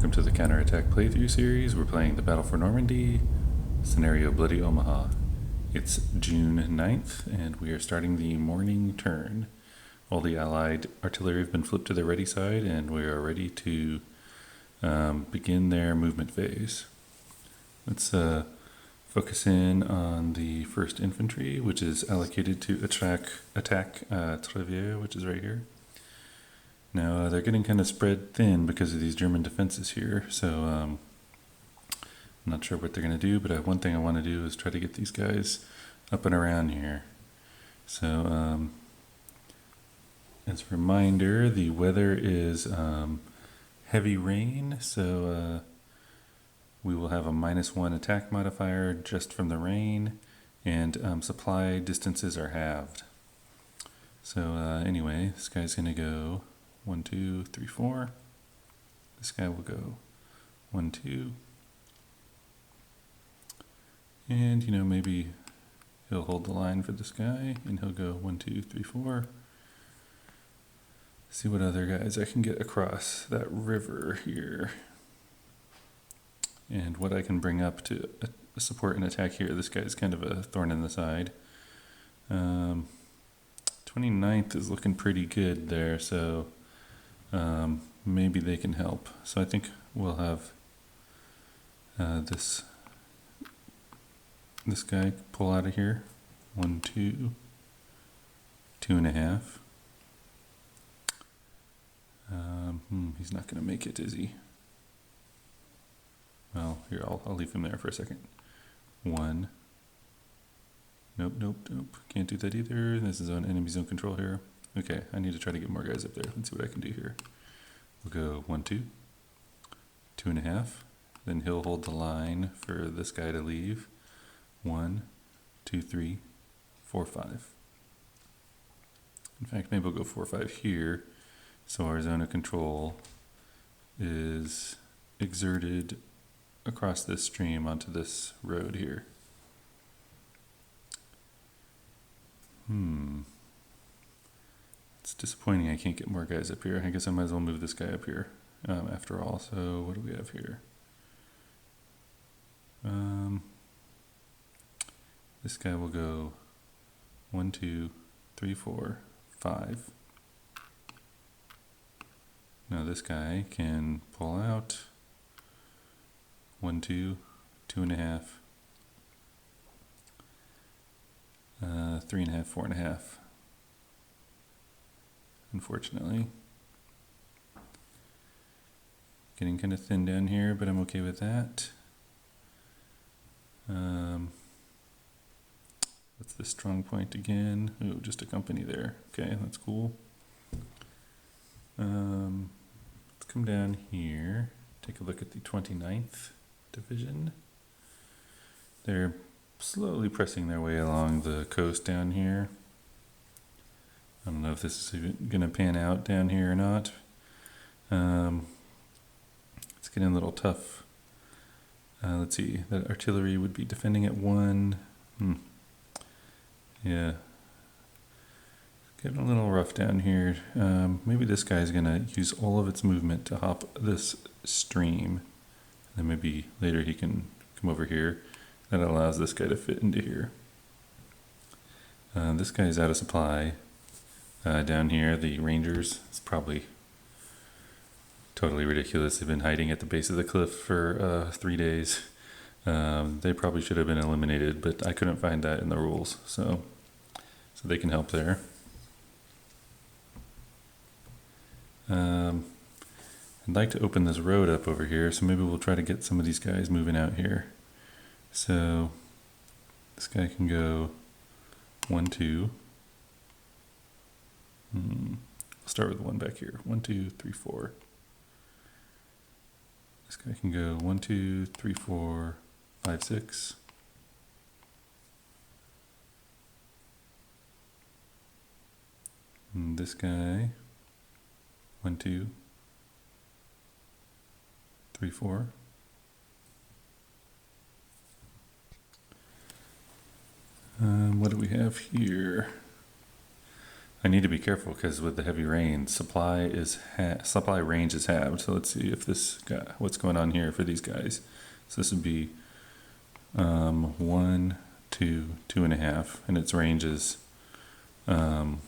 welcome to the Counterattack playthrough series. We're playing the Battle for Normandy, scenario Bloody Omaha. It's June 9th, and we are starting the morning turn. All the Allied artillery have been flipped to the ready side, and we are ready to begin their movement phase. Let's focus in on the 1st Infantry, which is allocated to attack Trevier, which is right here. Now, they're getting kind of spread thin because of these German defenses here, so I'm not sure what they're going to do, but one thing I want to do is try to get these guys up and around here. So, as a reminder, the weather is heavy rain, so we will have a -1 attack modifier just from the rain, and supply distances are halved. So anyway, this guy's going to go 1, 2, 3, 4. This guy will go 1, 2. And, maybe he'll hold the line for this guy, and he'll go 1, 2, 3, 4. See what other guys I can get across that river here. And what I can bring up to support an attack here. This guy's kind of a thorn in the side. 29th is looking pretty good there, so maybe they can help. So I think we'll have this guy pull out of here. 1, 2, 2.5. He's not going to make it, is he? Well, here, I'll leave him there for a second. 1. Nope. Can't do that either. This is on enemy zone control here. Okay, I need to try to get more guys up there. Let's see what I can do here. We'll go 1, 2, 2.5. Then he'll hold the line for this guy to leave. 1, 2, 3, 4, 5. In fact, maybe we'll go 4, 5 here. So our zone of control is exerted across this stream onto this road here. It's disappointing I can't get more guys up here. I guess I might as well move this guy up here after all. So what do we have here? This guy will go 1, 2, 3, 4, 5. Now this guy can pull out 1, 2, 2.5, 3.5, 4.5. Unfortunately, getting kind of thin down here, but I'm okay with that. What's the strong point again? Oh, just a company there. Okay, that's cool. Let's come down here, take a look at the 29th Division. They're slowly pressing their way along the coast down here. I don't know if this is even going to pan out down here or not. It's getting a little tough. Let's see, that artillery would be defending at 1. Yeah. Getting a little rough down here. Maybe this guy's going to use all of its movement to hop this stream. And maybe later he can come over here. That allows this guy to fit into here. This guy's out of supply. Down here, the Rangers, it's probably totally ridiculous. They've been hiding at the base of the cliff for 3 days. They probably should have been eliminated, but I couldn't find that in the rules. So they can help there. I'd like to open this road up over here, so maybe we'll try to get some of these guys moving out here. So this guy can go 1, 2. I'll start with the one back here. 1, 2, 3, 4. This guy can go 1, 2, 3, 4, 5, 6. And this guy 1, 2, 3, 4. What do we have here? I need to be careful because with the heavy rain, supply range is halved. So let's see if this guy, what's going on here for these guys. So this would be 1, 2, 2.5, and its range is the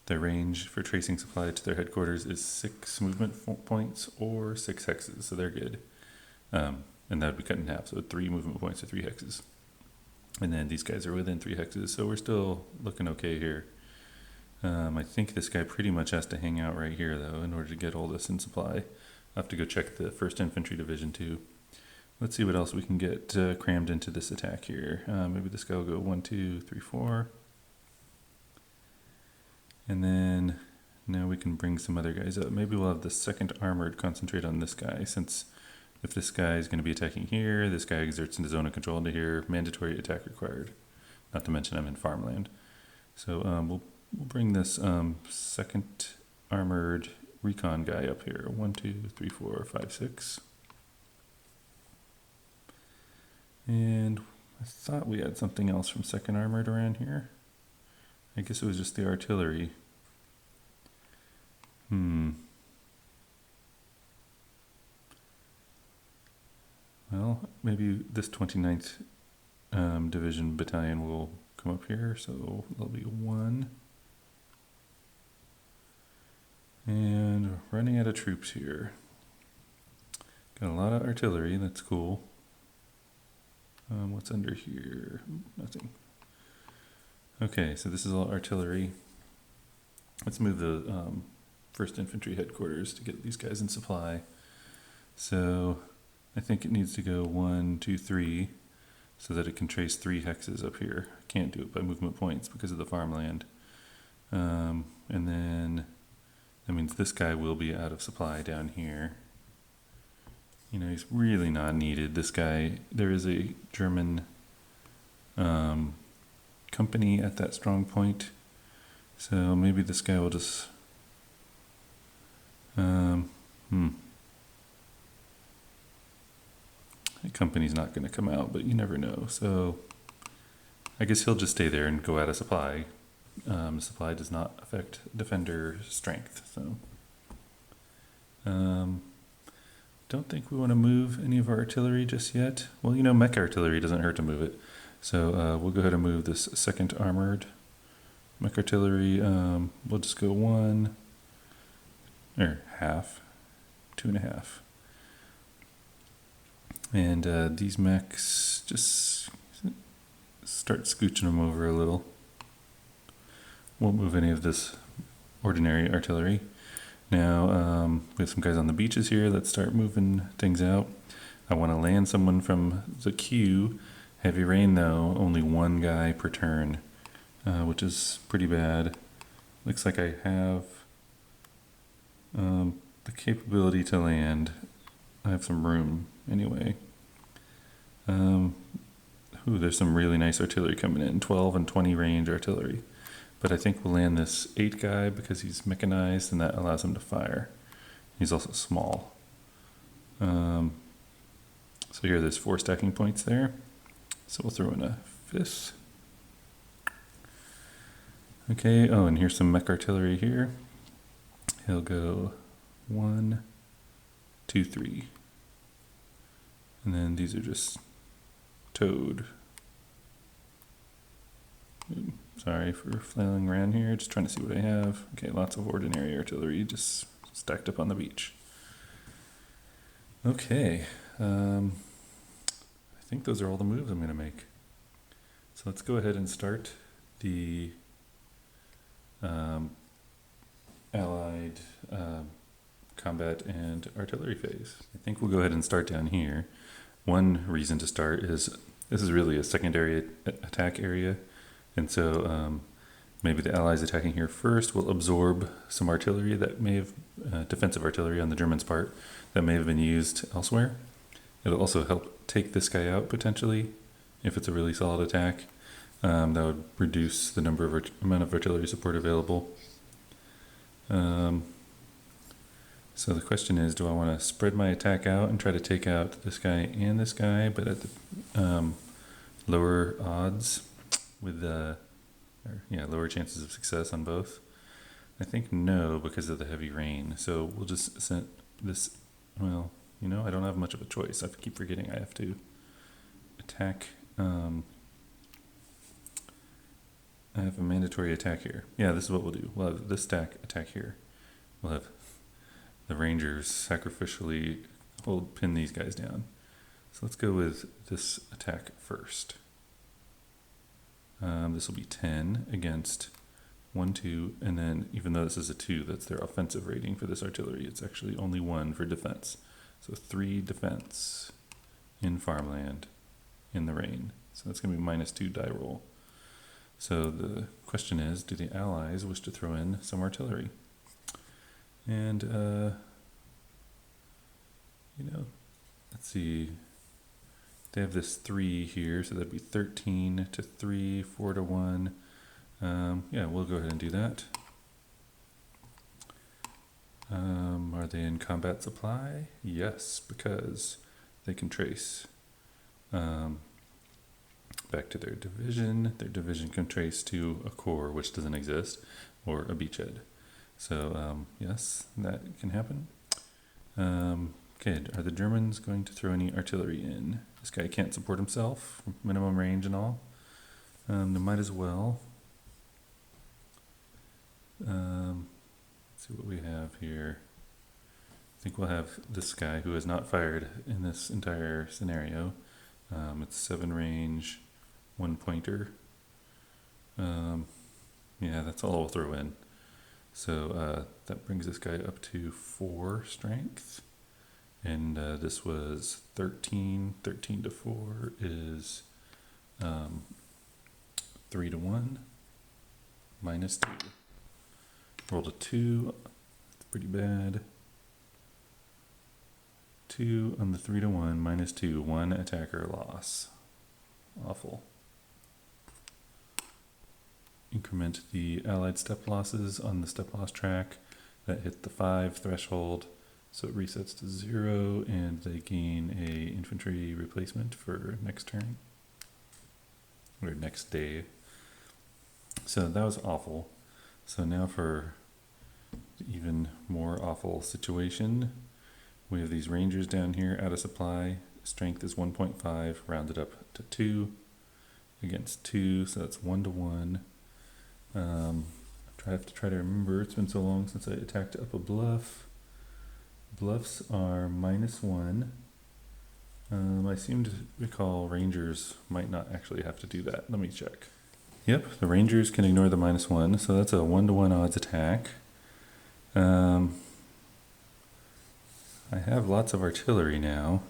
range for tracing supply to their headquarters is 6 movement points or 6 hexes. So they're good, and that would be cut in half. So 3 movement points or 3 hexes, and then these guys are within 3 hexes. So we're still looking okay here. I think this guy pretty much has to hang out right here, though, in order to get all this in supply. I'll have to go check the 1st Infantry Division, too. Let's see what else we can get crammed into this attack here. Maybe this guy will go 1, 2, 3, 4. And then now we can bring some other guys up. Maybe we'll have the 2nd Armored concentrate on this guy, since if this guy is going to be attacking here, this guy exerts into zone of control into here, mandatory attack required. Not to mention I'm in farmland. So we'll bring this 2nd Armored Recon guy up here. 1, 2, 3, 4, 5, 6. And I thought we had something else from 2nd Armored around here. I guess it was just the artillery. Well, maybe this 29th Division Battalion will come up here, so there'll be 1. And running out of troops here. Got a lot of artillery, that's cool. What's under here? Nothing. Okay, so this is all artillery. Let's move the 1st Infantry headquarters to get these guys in supply. So I think it needs to go 1, 2, 3 so that it can trace 3 hexes up here. I can't do it by movement points because of the farmland. And then that means this guy will be out of supply down here. You know, he's really not needed. This guy, there is a German company at that strong point. So maybe this guy will just... The company's not going to come out, but you never know. So I guess he'll just stay there and go out of supply. Supply does not affect defender strength. So don't think we want to move any of our artillery just yet. Well, you know, mech artillery doesn't hurt to move it. So we'll go ahead and move this 2nd Armored mech artillery. We'll just go 1 or half, 2.5. And these mechs, just start scooching them over a little. Won't move any of this ordinary artillery. Now we have some guys on the beaches here. Let's start moving things out. I want to land someone from the queue. Heavy rain though, only 1 guy per turn, which is pretty bad. Looks like I have the capability to land. I have some room anyway. There's some really nice artillery coming in, 12 and 20 range artillery. But I think we'll land this 8 guy because he's mechanized and that allows him to fire. He's also small. So here there's 4 stacking points there. So we'll throw in a 5th. Okay, oh, and here's some mech artillery here. He'll go 1, 2, 3. And then these are just towed. Sorry for flailing around here, just trying to see what I have. Okay, lots of ordinary artillery just stacked up on the beach. Okay, I think those are all the moves I'm going to make. So let's go ahead and start the Allied combat and artillery phase. I think we'll go ahead and start down here. One reason to start is this is really a secondary attack area, and so maybe the Allies attacking here first will absorb some artillery that may have, defensive artillery on the Germans' part, that may have been used elsewhere. It'll also help take this guy out potentially, if it's a really solid attack. That would reduce the amount of artillery support available. So the question is, do I want to spread my attack out and try to take out this guy and this guy, but at the lower odds with or yeah, lower chances of success on both. I think no, because of the heavy rain. So we'll just send this, well, I don't have much of a choice. I keep forgetting I have to attack. I have a mandatory attack here. Yeah, this is what we'll do. We'll have this attack here. We'll have the Rangers sacrificially pin these guys down. So let's go with this attack first. This will be 10 against 1, 2, and then even though this is a 2, that's their offensive rating for this artillery. It's actually only 1 for defense. So 3 defense in farmland in the rain. So that's going to be -2 die roll. So the question is, do the Allies wish to throw in some artillery? And, let's see. They have this 3 here, so that'd be 13 to 3, 4 to 1. Yeah, we'll go ahead and do that. Are they in combat supply? Yes, because they can trace back to their division. Their division can trace to a corps, which doesn't exist, or a beachhead. So, yes, that can happen. Okay, are the Germans going to throw any artillery in? This guy can't support himself, minimum range and all. They might as well. Let's see what we have here. I think we'll have this guy who has not fired in this entire scenario. It's 7 range, 1 pointer. Yeah, that's all we'll throw in. So that brings this guy up to 4 strength. And this was 13. 13 to 4 is 3 to 1, -2. Rolled a 2. It's pretty bad. 2 on the 3 to 1, -2. 1 attacker loss. Awful. Increment the allied step losses on the step loss track. That hit the 5 threshold. So it resets to 0, and they gain a infantry replacement for next turn, or next day. So that was awful. So now for the even more awful situation, we have these Rangers down here out of supply. Strength is 1.5, rounded up to 2 against 2, so that's 1 to 1. I have to try to remember, it's been so long since I attacked up a bluff. Bluffs are -1. I seem to recall Rangers might not actually have to do that. Let me check. Yep, the Rangers can ignore the -1, so that's a 1 to 1 odds attack. I have lots of artillery now.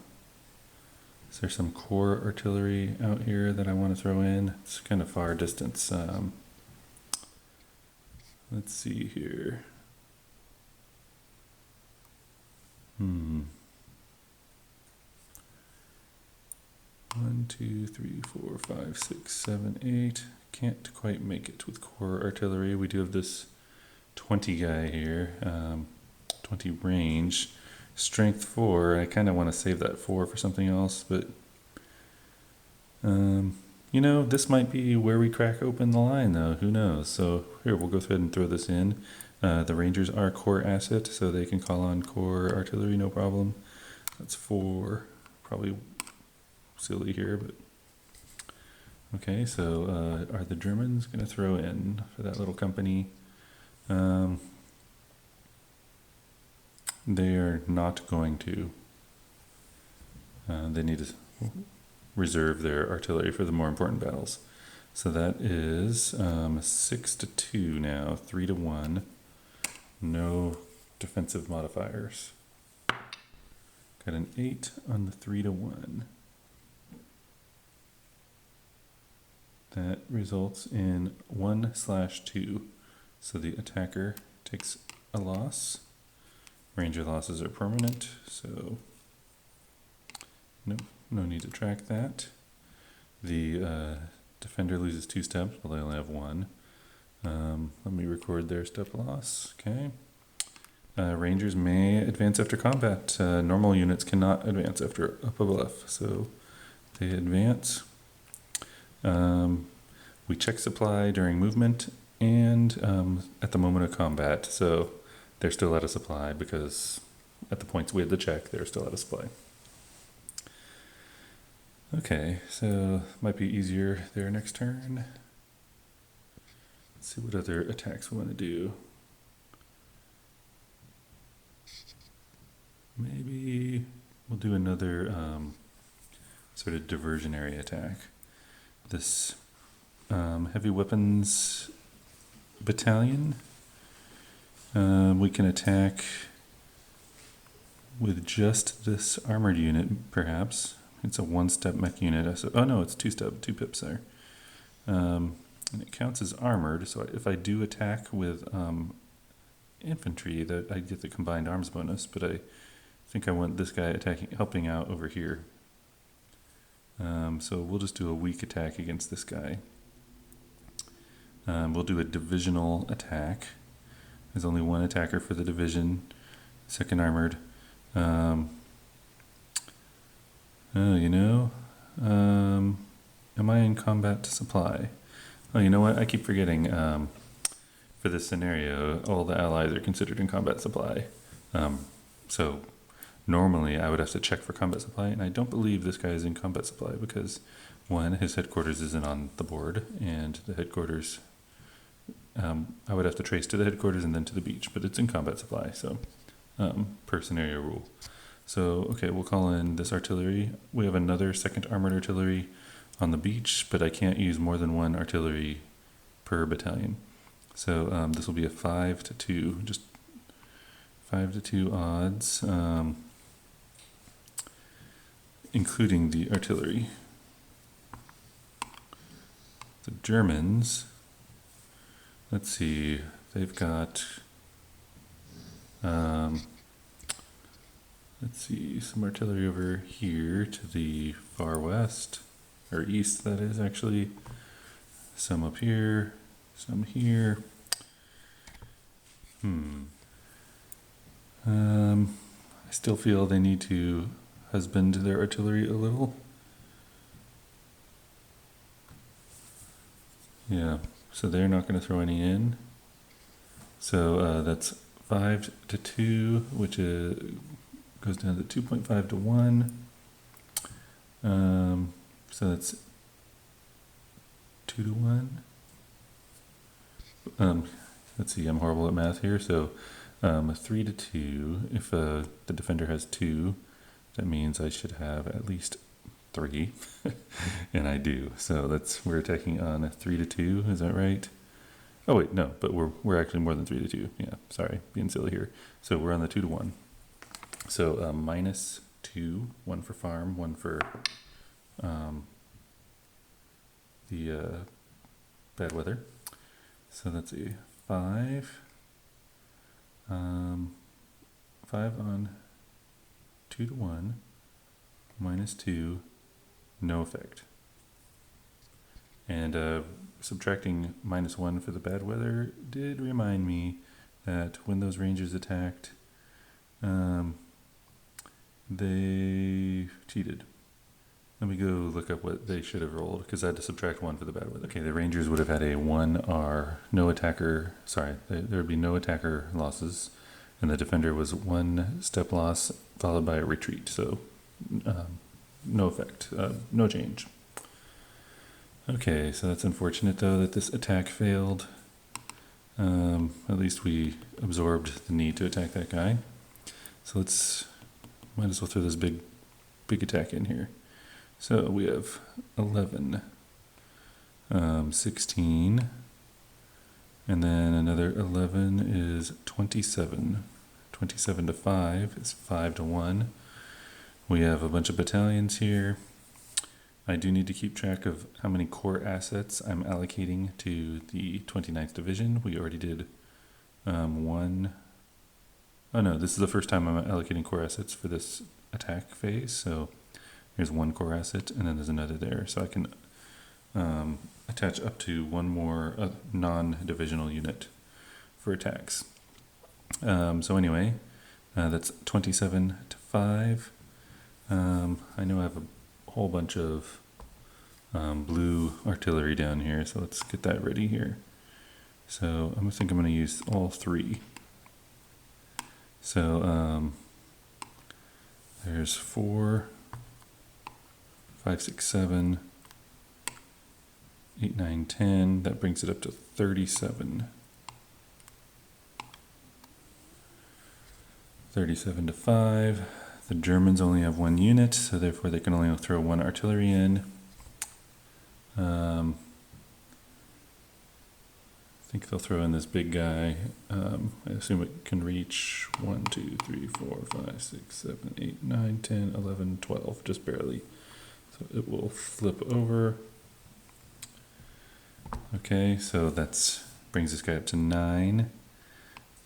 Is there some core artillery out here that I want to throw in? It's kind of far distance. Let's see here. 1, 2, 3, 4, 5, 6, 7, 8. Can't quite make it with core artillery. We do have this 20 guy here, 20 range, strength 4. I kind of want to save that 4 for something else, but this might be where we crack open the line, though. Who knows? So here, we'll go ahead and throw this in. The Rangers are core asset, so they can call on core artillery, no problem. That's 4. Probably silly here, but okay. So are the Germans going to throw in for that little company? They are not going to. They need to reserve their artillery for the more important battles. So that is 6 to 2 now, 3 to 1. No defensive modifiers. Got an 8 on the 3 to 1. That results in 1/2. So the attacker takes a loss. Ranger losses are permanent, so nope, no need to track that. The defender loses 2 steps, but they only have 1. Let me record their step loss. Okay. Rangers may advance after combat. Normal units cannot advance after up a bluff, so they advance. We check supply during movement and at the moment of combat. So they're still out of supply because at the points we had to check, they're still out of supply. Okay, so might be easier there next turn. Let's see what other attacks we want to do. Maybe we'll do another sort of diversionary attack. This heavy weapons battalion, we can attack with just this armored unit, perhaps. It's a one-step mech unit. Oh no, it's two-step, 2 pips there. And it counts as armored, so if I do attack with infantry, that I get the combined arms bonus, but I think I want this guy helping out over here. So we'll just do a weak attack against this guy. We'll do a divisional attack. There's only one attacker for the division, second armored. Am I in combat to supply? Oh, you know what? I keep forgetting. For this scenario, all the allies are considered in combat supply. So normally I would have to check for combat supply, and I don't believe this guy is in combat supply because, one, his headquarters isn't on the board, and the headquarters, I would have to trace to the headquarters and then to the beach, but it's in combat supply, so per scenario rule. So, okay, we'll call in this artillery. We have another second armored artillery on the beach, but I can't use more than one artillery per battalion. So this will be a 5-2, just 5-2 odds, including the artillery. The Germans, let's see, they've got, let's see, some artillery over here to the far west, or east that is actually, some up here, some here. I still feel they need to husband their artillery a little. Yeah, so they're not going to throw any in. So that's 5-2, which goes down to 2.5 to 1. So that's 2 to 1. Let's see, I'm horrible at math here. So 3-2. If the defender has 2, that means I should have at least 3, and I do. So we're attacking on a 3-2. Is that right? Oh wait, no, but we're actually more than 3-2. Yeah, sorry, being silly here. So we're on the 2 to 1. So -2, 1 for farm, 1 for the bad weather. So that's a 5. 5 on 2 to 1, -2, no effect. And subtracting -1 for the bad weather did remind me that when those rangers attacked, they cheated. Let me go look up what they should have rolled, because I had to subtract 1 for the bad weather. Okay, the rangers would have had a 1R, no attacker, sorry, there would be no attacker losses, and the defender was 1 step loss followed by a retreat, so no effect, no change. Okay, so that's unfortunate though that this attack failed. At least we absorbed the need to attack that guy. So might as well throw this big attack in here. So we have 11, 16, and then another 11 is 27. 27 to 5 is 5 to 1. We have a bunch of battalions here. I do need to keep track of how many core assets I'm allocating to the 29th Division. We already did 1. Oh no, this is the first time I'm allocating core assets for this attack phase. So here's 1 core asset, and then there's another there. So I can attach up to 1 more non-divisional unit for attacks. So anyway, that's 27 to 5. I know I have a whole bunch of blue artillery down here, so let's get that ready here. So I think I'm going to use all three. So there's 4, 5, 6, 7, 8, 9, 10. That brings it up to 37. 37 to 5. The Germans only have 1 unit, so therefore they can only throw 1 artillery in. I think they'll throw in this big guy. I assume it can reach 1, 2, 3, 4, 5, 6, 7, 8, 9, 10, 11, 12, just barely. So it will flip over. Okay, so that brings this guy up to 9.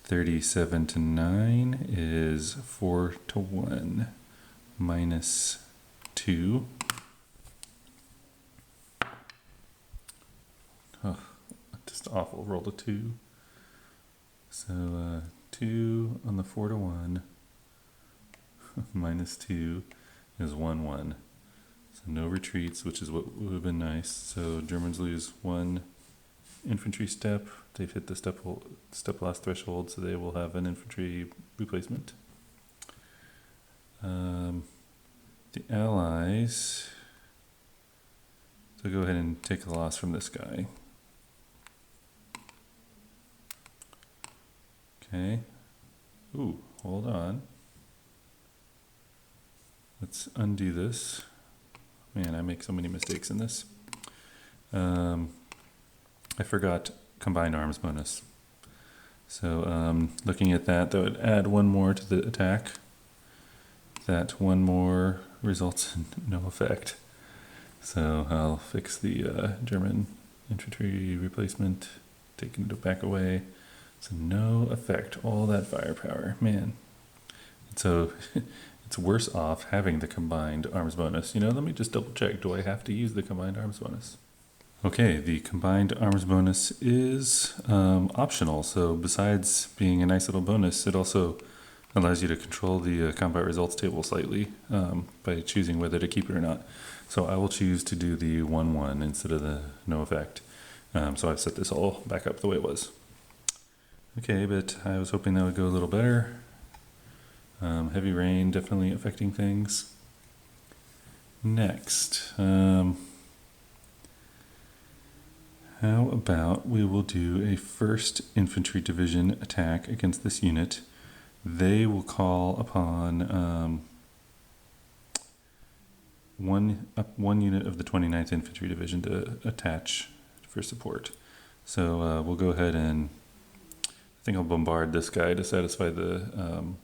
37 to 9 is 4 to 1 minus 2. Oh, just awful. Roll a 2. So 2 on the 4 to 1 minus 2 is 1, 1. So no retreats, which is what would have been nice. So Germans lose 1 infantry step. They've hit the step loss threshold, so they will have an infantry replacement. The Allies, so go ahead and take a loss from this guy. Okay. Ooh, hold on. Let's undo this. Man, I make so many mistakes in this. I forgot combined arms bonus. So looking at that, that would add 1 more to the attack. That 1 more results in no effect. So I'll fix the German infantry replacement, taking it back away. So no effect, all that firepower, man. And so it's worse off having the combined arms bonus. You know, let me just double check. Do I have to use the combined arms bonus? Okay, the combined arms bonus is optional. So besides being a nice little bonus, it also allows you to control the combat results table slightly by choosing whether to keep it or not. So I will choose to do the 1-1 instead of the no effect. So I've set this all back up the way it was. Okay, but I was hoping that would go a little better. Heavy rain definitely affecting things. Next, how about we will do a 1st Infantry Division attack against this unit. They will call upon one unit of the 29th Infantry Division to attach for support. So we'll go ahead and I think I'll bombard this guy to satisfy the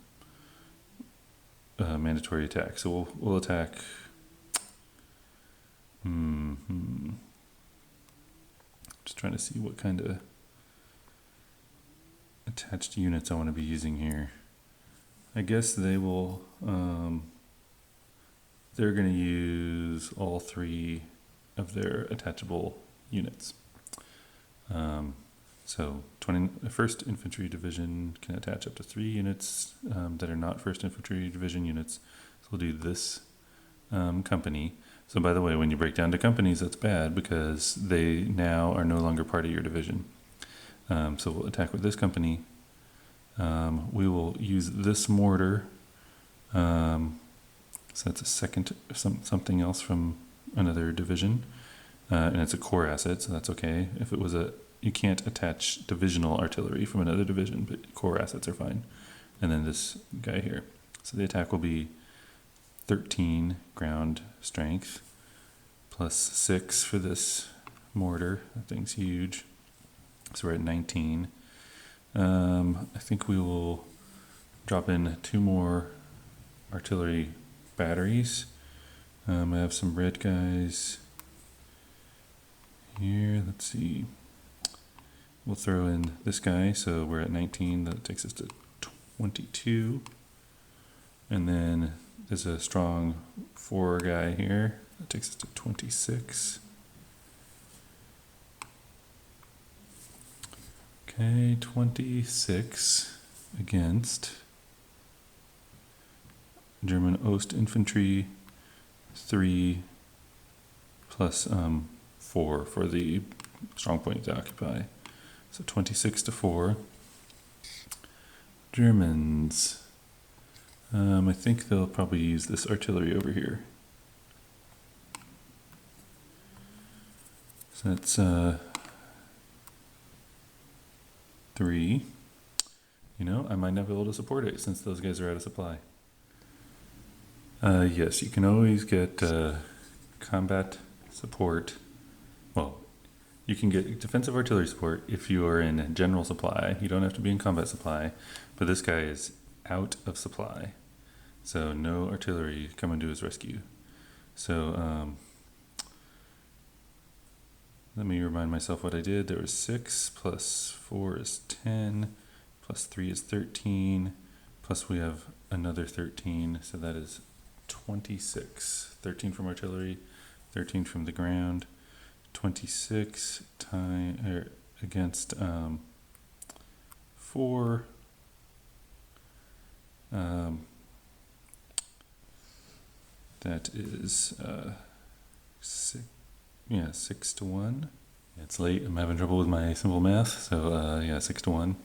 mandatory attack. So we'll attack. Just trying to see what kind of attached units I want to be using here. I guess they will, they're going to use all 3 of their attachable units. So 1st Infantry Division can attach up to 3 units that are not 1st Infantry Division units. So we'll do this company. So by the way, when you break down to companies, that's bad because they now are no longer part of your division. So we'll attack with this company. We will use this mortar. So that's a second something else from another division. And it's a core asset, so that's okay. If it was you can't attach divisional artillery from another division, but core assets are fine. And then this guy here. So the attack will be 13 ground strength plus 6 for this mortar. That thing's huge. So we're at 19. I think we will drop in 2 more artillery batteries. I have some red guys here. Let's see. We'll throw in this guy. So we're at 19. That takes us to 22. And then there's a strong 4 guy here. That takes us to 26. Okay, 26 against German Ost Infantry 3 plus 4 for the strong point to occupy. So 26 to 4. Germans. I think they'll probably use this artillery over here. So that's 3. You know, I might not be able to support it since those guys are out of supply. Yes, you can always get combat support. Well, you can get defensive artillery support if you are in general supply. You don't have to be in combat supply, but this guy is out of supply. So no artillery coming to his rescue. So let me remind myself what I did. There was 6 plus 4 is 10, plus 3 is 13, plus we have another 13, so that is 26. 13 from artillery, 13 from the ground, 26 against 4. That is 6 to 1. It's late. I'm having trouble with my simple math. So yeah, 6 to 1.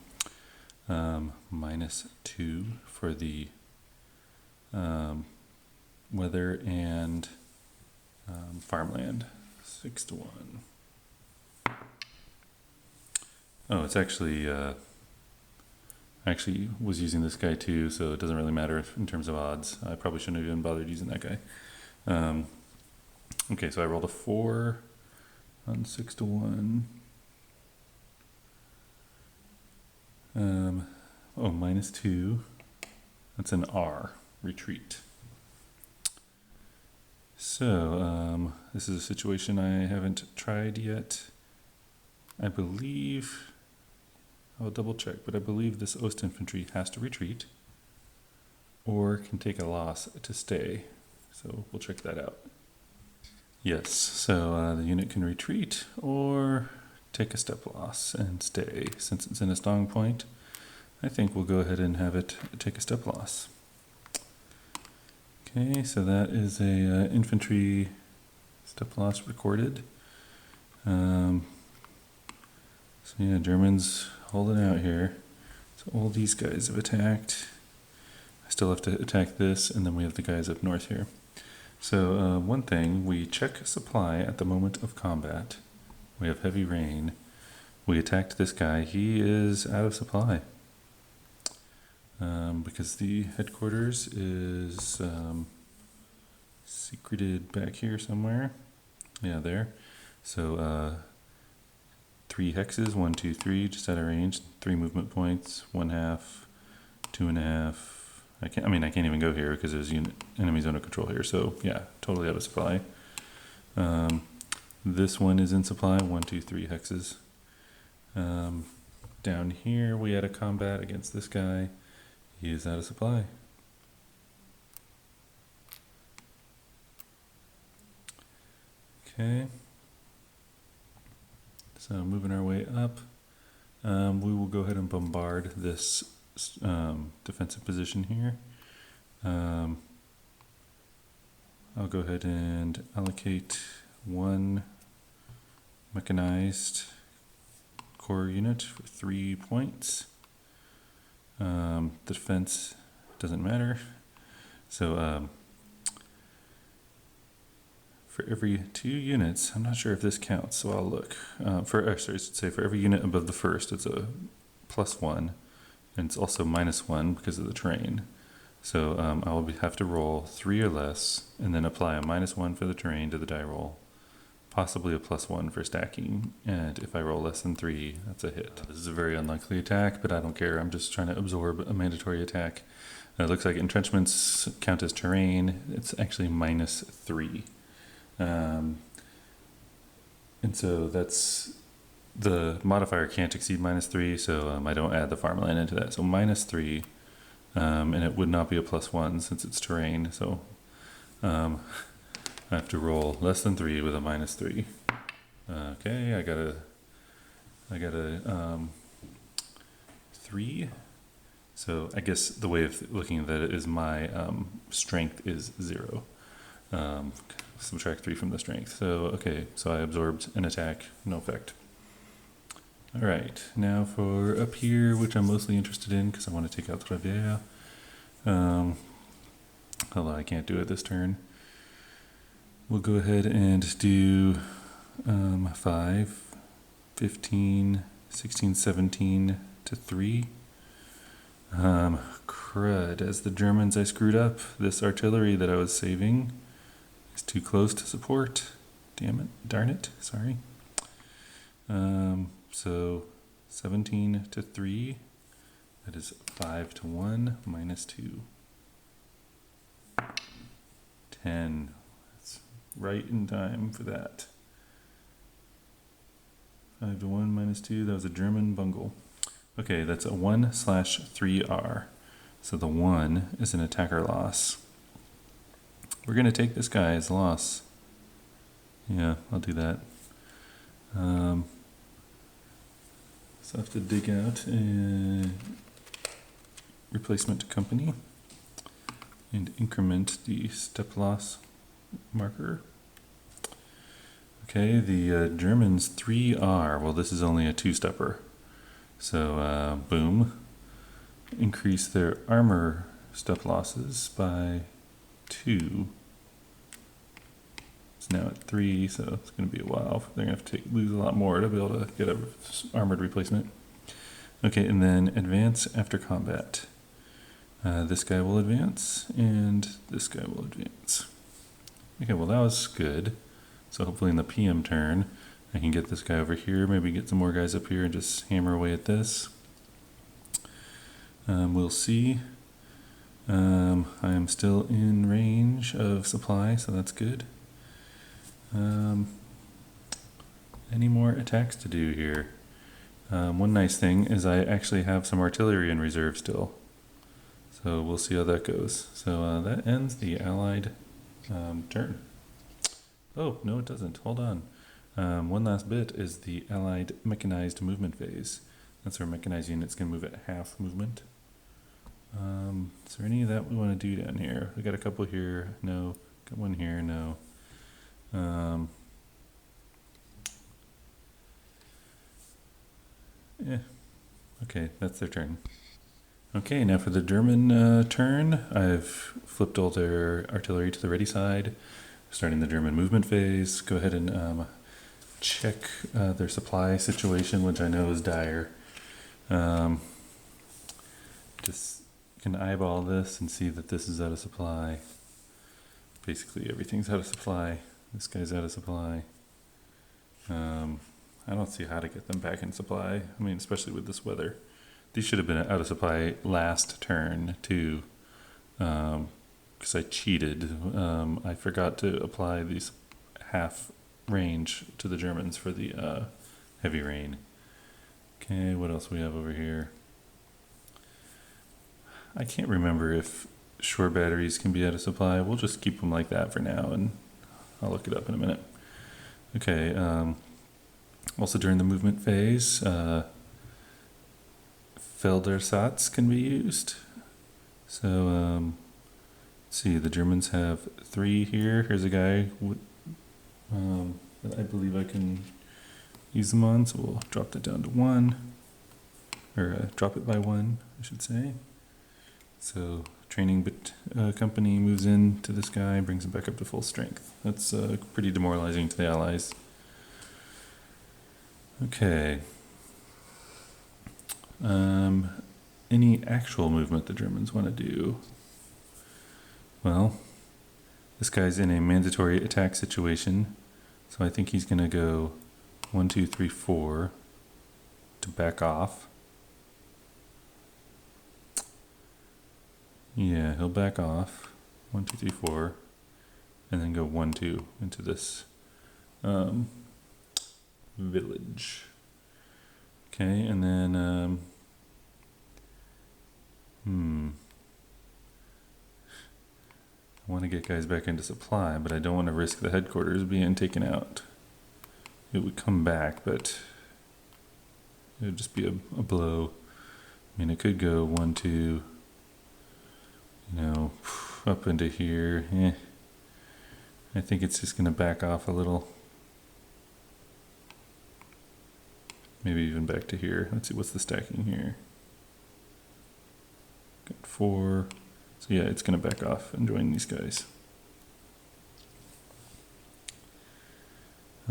Minus 2 for the weather and farmland. 6 to 1. Oh, it's actually I actually was using this guy too, so it doesn't really matter in terms of odds. I probably shouldn't have even bothered using that guy. Okay, so I rolled a 4 on 6 to 1. Oh, minus 2. That's an R, retreat. So, this is a situation I haven't tried yet. I believe, I'll double check, but I believe this Ost infantry has to retreat or can take a loss to stay. So we'll check that out. Yes, so the unit can retreat or take a step loss and stay. Since it's in a strong point, I think we'll go ahead and have it take a step loss. Okay, so that is a infantry step loss recorded. So yeah, Germans holding out here. So all these guys have attacked. I still have to attack this, and then we have the guys up north here. So one thing, we check supply at the moment of combat. We have heavy rain. We attacked this guy. He is out of supply. Because the headquarters is secreted back here somewhere. Yeah, there. So 3 hexes, 1, 2, 3, just out of range. 3 movement points, 1/2, 2.5. I can't even go here because there's enemy zone of control here. So yeah, totally out of supply. This one is in supply, 1, 2, 3 hexes. Down here we had a combat against this guy. He is out of supply. Okay. So moving our way up, we will go ahead and bombard this defensive position here. I'll go ahead and allocate 1 mechanized corps unit for 3 points. The defense doesn't matter. So for every 2 units, I'm not sure if this counts, so I'll look. For every unit above the first, it's a +1, and it's also -1 because of the terrain. So I will have to roll 3 or less, and then apply a -1 for the terrain to the die roll, possibly a +1 for stacking, and if I roll less than 3, that's a hit. This is a very unlikely attack, but I don't care. I'm just trying to absorb a mandatory attack. It looks like entrenchments count as terrain. It's actually -3. And so that's, the modifier can't exceed -3, so I don't add the farmland into that. So -3, and it would not be a +1 since it's terrain, so I have to roll less than 3 with a -3. Okay, I got a 3. So I guess the way of looking at that is my strength is 0. subtract 3 from the strength. So, okay, so I absorbed an attack, no effect. All right, now for up here, which I'm mostly interested in because I want to take out the Riviera. Although I can't do it this turn. We'll go ahead and do 5, 15, 16, 17 to 3. Crud, as the Germans I screwed up. This artillery that I was saving is too close to support. Damn it, darn it, sorry. So 17 to 3, that is 5 to 1, minus 2. 10, that's right in time for that. 5 to 1, minus 2, that was a German bungle. Okay, that's a 1/3R. So the 1 is an attacker loss. We're going to take this guy as a loss. Yeah, I'll do that. So I have to dig out a replacement company and increment the step loss marker. Okay, the Germans 3R. Well, this is only a 2-stepper. So, boom. Increase their armor step losses by 2. It's now at 3, so it's going to be a while. They're going to have to lose a lot more to be able to get a armored replacement. Okay, and then advance after combat. This guy will advance, and this guy will advance. Okay, well that was good. So hopefully in the PM turn, I can get this guy over here, maybe get some more guys up here and just hammer away at this. We'll see. I am still in range of supply, so that's good. Any more attacks to do here? One nice thing is I actually have some artillery in reserve still. So we'll see how that goes. So that ends the Allied turn. Oh, no it doesn't. Hold on. One last bit is the Allied mechanized movement phase. That's where mechanized units can move at half movement. Is there any of that we want to do down here? We got a couple here. No. Got one here. No. Yeah. Okay, that's their turn. Okay, now for the German turn, I've flipped all their artillery to the ready side, starting the German movement phase. Go ahead and check their supply situation, which I know is dire. Just can eyeball this and see that this is out of supply. Basically everything's out of supply. This guy's out of supply. I don't see how to get them back in supply. I mean, especially with this weather. These should have been out of supply last turn too, because I cheated. I forgot to apply these half range to the Germans for the heavy rain. Okay, what else we have over here? I can't remember if shore batteries can be out of supply. We'll just keep them like that for now, and I'll look it up in a minute. Okay, also during the movement phase, Feldersatz can be used. So, let's see, the Germans have 3 here. Here's a guy that I believe I can use them on, so we'll drop that down to 1, or drop it by 1, I should say. So, training company moves in to this guy, brings him back up to full strength. That's pretty demoralizing to the Allies. Okay. Any actual movement the Germans want to do? Well, this guy's in a mandatory attack situation, so I think he's going to go 1, 2, 3, 4 to back off. Yeah, he'll back off 1, 2, 3, 4, and then go 1, 2 into this village. Okay, and then I want to get guys back into supply, but I don't want to risk the headquarters being taken out. It would come back, but it would just be a blow. I mean, it could go 1, 2, up into here. I think it's just going to back off a little. Maybe even back to here. Let's see, what's the stacking here? Got 4. So yeah, it's going to back off and join these guys.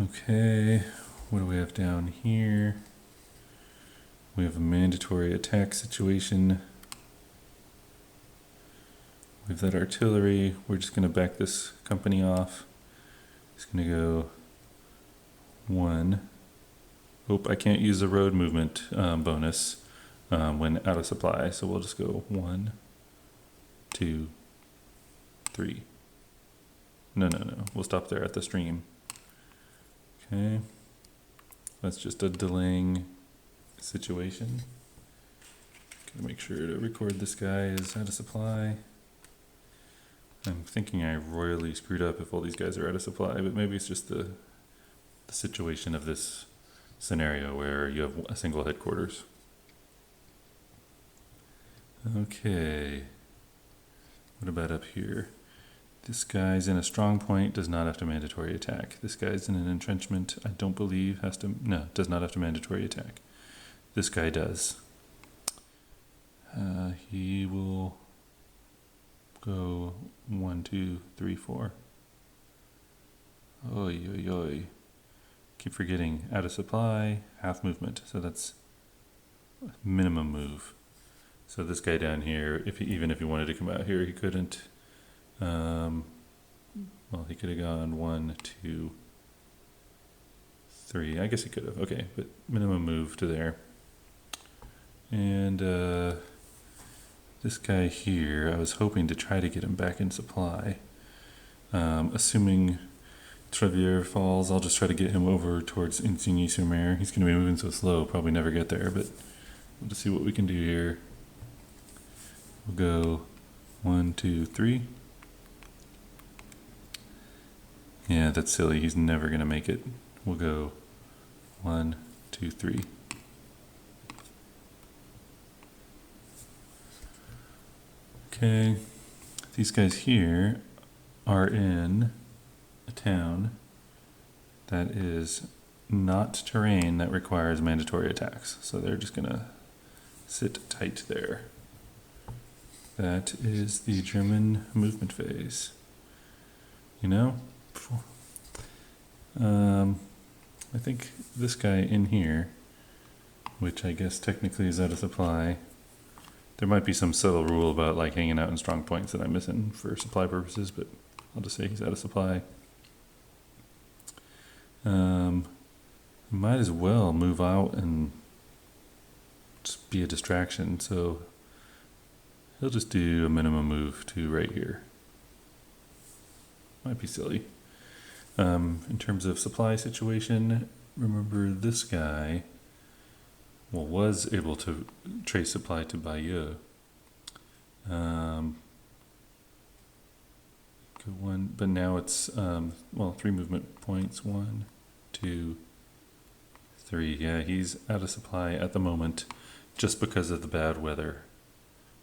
Okay, what do we have down here? We have a mandatory attack situation. We have that artillery. We're just going to back this company off. It's going to go 1. Hope I can't use the road movement bonus when out of supply, so we'll just go 1, 2, 3. No. We'll stop there at the stream. Okay. That's just a delaying situation. Gotta make sure to record this guy is out of supply. I'm thinking I royally screwed up if all these guys are out of supply, but maybe it's just the situation of this scenario where you have a single headquarters. Okay. What about up here? This guy's in a strong point, does not have to mandatory attack. This guy's in an entrenchment, I don't believe does not have to mandatory attack. This guy does. He will go 1, 2, 3, 4. Oy. Keep forgetting, out of supply, half movement, so that's minimum move. So this guy down here, even if he wanted to come out here, he couldn't. Well, he could have gone 1, 2, 3. I guess he could have. Okay, but minimum move to there. And this guy here, I was hoping to try to get him back in supply. Assuming Trevier falls, I'll just try to get him over towards Insigny-sur-Mer. He's going to be moving so slow, probably never get there, but we'll just see what we can do here. We'll go 1, 2, 3. Yeah, that's silly. He's never going to make it. We'll go 1, 2, 3. Okay, these guys here are in a town that is not terrain that requires mandatory attacks. So they're just going to sit tight there. That is the German movement phase. You know, I think this guy in here, which I guess technically is out of supply, there might be some subtle rule about like hanging out in strong points that I'm missing for supply purposes, but I'll just say he's out of supply. Might as well move out and just be a distraction, so he'll just do a minimum move to right here. Might be silly. In terms of supply situation, remember this guy was able to trace supply to Bayeux. Good one, but now it's 3 movement points. 1, 2, 3. Yeah, he's out of supply at the moment just because of the bad weather.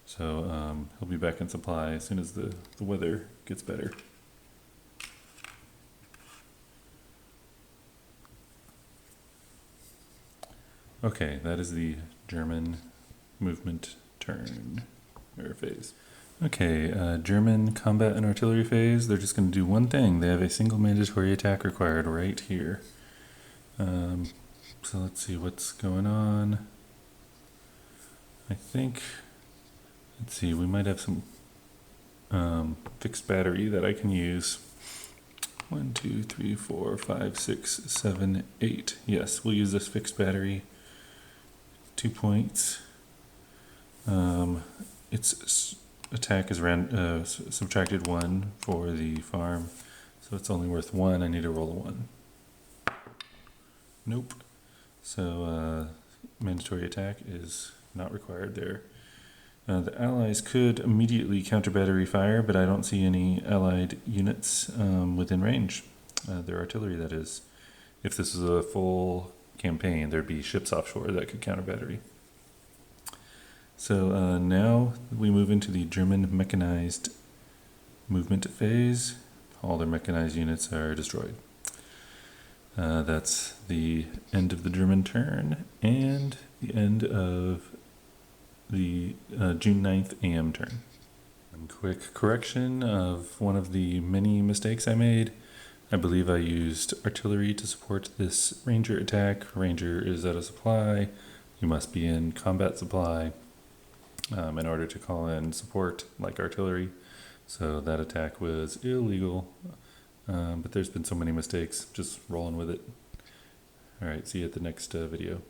So he'll be back in supply as soon as the weather gets better. Okay, that is the German movement turn, or phase. Okay, German combat and artillery phase, they're just going to do one thing. They have a single mandatory attack required right here. So let's see what's going on. I think, let's see, we might have some fixed battery that I can use. 1, 2, 3, 4, 5, 6, 7, 8. Yes, we'll use this fixed battery. 2 points. Its attack is subtracted 1 for the farm, so it's only worth 1. I need to roll a 1. Nope. So mandatory attack is not required there. The allies could immediately counter battery fire, but I don't see any allied units within range. Their artillery, that is. If this is a full campaign, there'd be ships offshore that could counter battery. So now we move into the German mechanized movement phase. all their mechanized units are destroyed. That's the end of the German turn and the end of the June 9th AM turn. One quick correction of one of the many mistakes I made. I believe I used artillery to support this ranger attack. Ranger is out of supply. You must be in combat supply in order to call in support like artillery. So that attack was illegal. But there's been so many mistakes, just rolling with it. All right, see you at the next video.